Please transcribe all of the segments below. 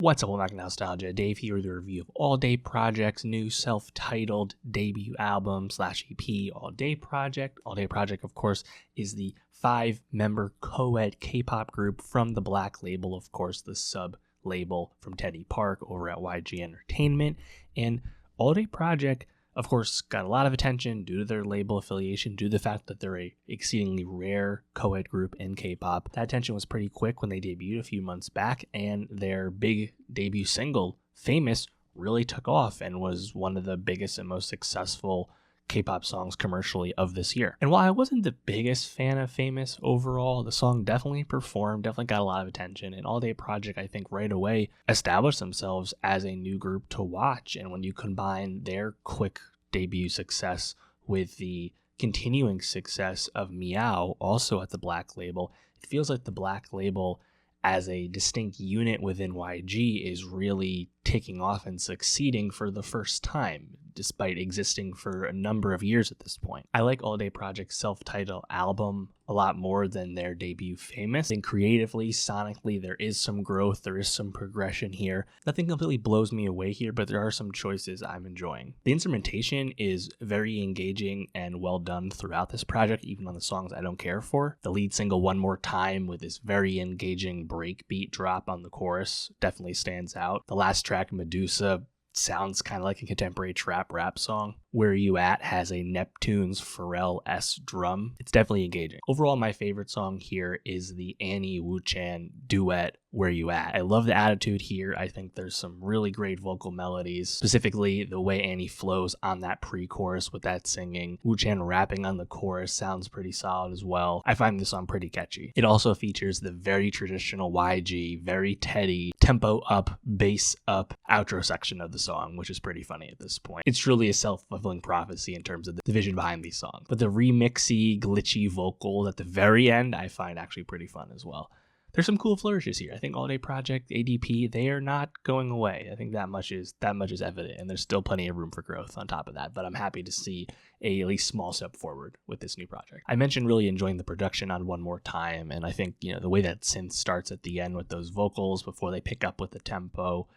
What's up, welcome back to Nowstalgia. Dave here with a review of AllDay Project's new self-titled debut album / EP, AllDay Project. AllDay Project, of course, is the 5-member co-ed K-pop group from the Black label, of course, the sub-label from Teddy Park over at YG Entertainment. And AllDay Project, of course, got a lot of attention due to their label affiliation, due to the fact that they're a exceedingly rare co-ed group in K-pop. That attention was pretty quick when they debuted a few months back, and their big debut single, Famous, really took off and was one of the biggest and most successful K-pop songs commercially of this year. And while I wasn't the biggest fan of Famous overall, the song definitely performed, definitely got a lot of attention, and AllDay Project, I think, right away established themselves as a new group to watch. And when you combine their quick debut success with the continuing success of Meow, also at the Black label, it feels like the Black label as a distinct unit within YG is really taking off and succeeding for the first time, despite existing for a number of years at this point. I like AllDay Project's self-titled album a lot more than their debut Famous. And creatively, sonically, there is some growth, there is some progression here. Nothing completely blows me away here, but there are some choices I'm enjoying. The instrumentation is very engaging and well done throughout this project, even on the songs I don't care for. The lead single, One More Time, with this very engaging breakbeat drop on the chorus, definitely stands out. The last track, Medusa, sounds kind of like a contemporary trap rap song. Where You At has a Neptune's Pharrell-esque drum. It's definitely engaging. Overall, my favorite song here is the Annie Woo-chan duet, Where You At. I love the attitude here. I think there's some really great vocal melodies, specifically the way Annie flows on that pre-chorus with that singing. Woo-chan rapping on the chorus sounds pretty solid as well. I find this song pretty catchy. It also features the very traditional YG, very Teddy, tempo up, bass up outro section of the song, which is pretty funny at this point. It's truly a self-fulfilling prophecy in terms of the vision behind these songs. But the remixy, glitchy vocals at the very end, I find actually pretty fun as well. There's some cool flourishes here. I think AllDay Project, ADP, they are not going away. I think that much is evident, and there's still plenty of room for growth on top of that. But I'm happy to see a at least small step forward with this new project. I mentioned really enjoying the production on One More Time, and I think, the way that synth starts at the end with those vocals before they pick up with the tempo,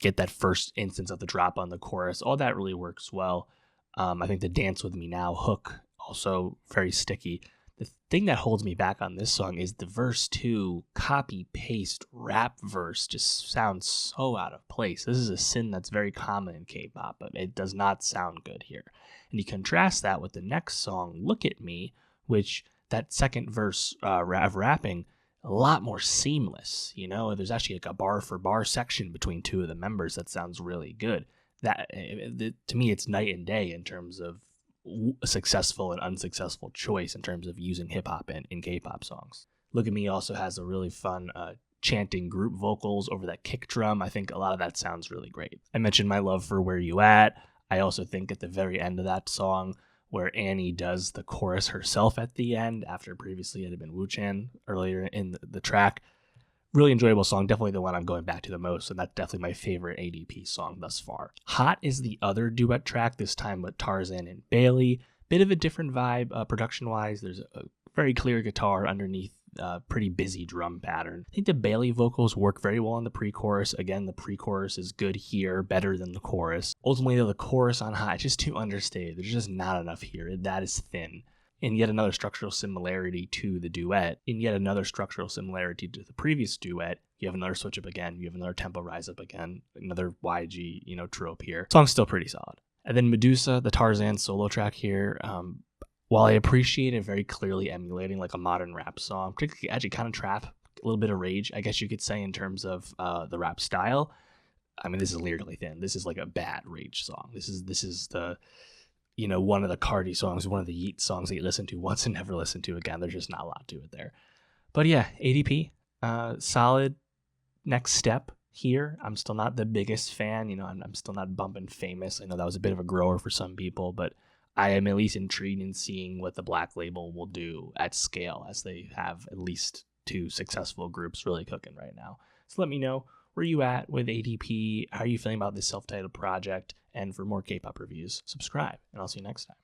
get that first instance of the drop on the chorus, all that really works well. I think the Dance With Me Now hook, also very sticky. The thing that holds me back on this song is the verse 2 copy-paste rap verse just sounds so out of place. This is a sin that's very common in K-pop, but it does not sound good here. And you contrast that with the next song, Look At Me, which that second verse of rapping, a lot more seamless. There's actually like a bar for bar section between two of the members that sounds really good. That, to me, it's night and day in terms of a successful and unsuccessful choice in terms of using hip-hop in K-pop songs. Look At Me also has a really fun chanting group vocals over that kick drum. I think a lot of that sounds really great. I mentioned my love for Where You At. I also think at the very end of that song, where Annie does the chorus herself at the end after previously it had been Woo-chan earlier in the track. Really enjoyable song, definitely the one I'm going back to the most, and that's definitely my favorite ADP song thus far. Hot is the other duet track, this time with Tarzan and Bailey. Bit of a different vibe production-wise. There's a very clear guitar underneath a pretty busy drum pattern. I think the Bailey vocals work very well on the pre-chorus. Again, the pre-chorus is good here, better than the chorus. Ultimately, though, the chorus on Hot is just too understated. There's just not enough here. That is thin. And yet another structural similarity to the duet, and yet another structural similarity to the previous duet. You have another switch up again, you have another tempo rise up again, another YG, trope here. Song's still pretty solid. And then Medusa, the Tarzan solo track here, while I appreciate it very clearly emulating like a modern rap song, particularly actually kind of trap, a little bit of rage, I guess you could say, in terms of the rap style. I mean, this is lyrically thin. This is like a bad rage song. This is the one of the Cardi songs, one of the Yeet songs that you listen to once and never listen to again. There's just not a lot to it there. But yeah, ADP, solid next step here. I'm still not the biggest fan. I'm still not bumping Famous. I know that was a bit of a grower for some people, but I am at least intrigued in seeing what the Black label will do at scale, as they have at least 2 successful groups really cooking right now. So let me know, where you at with ADP? How are you feeling about this self-titled project? And for more K-pop reviews, subscribe, and I'll see you next time.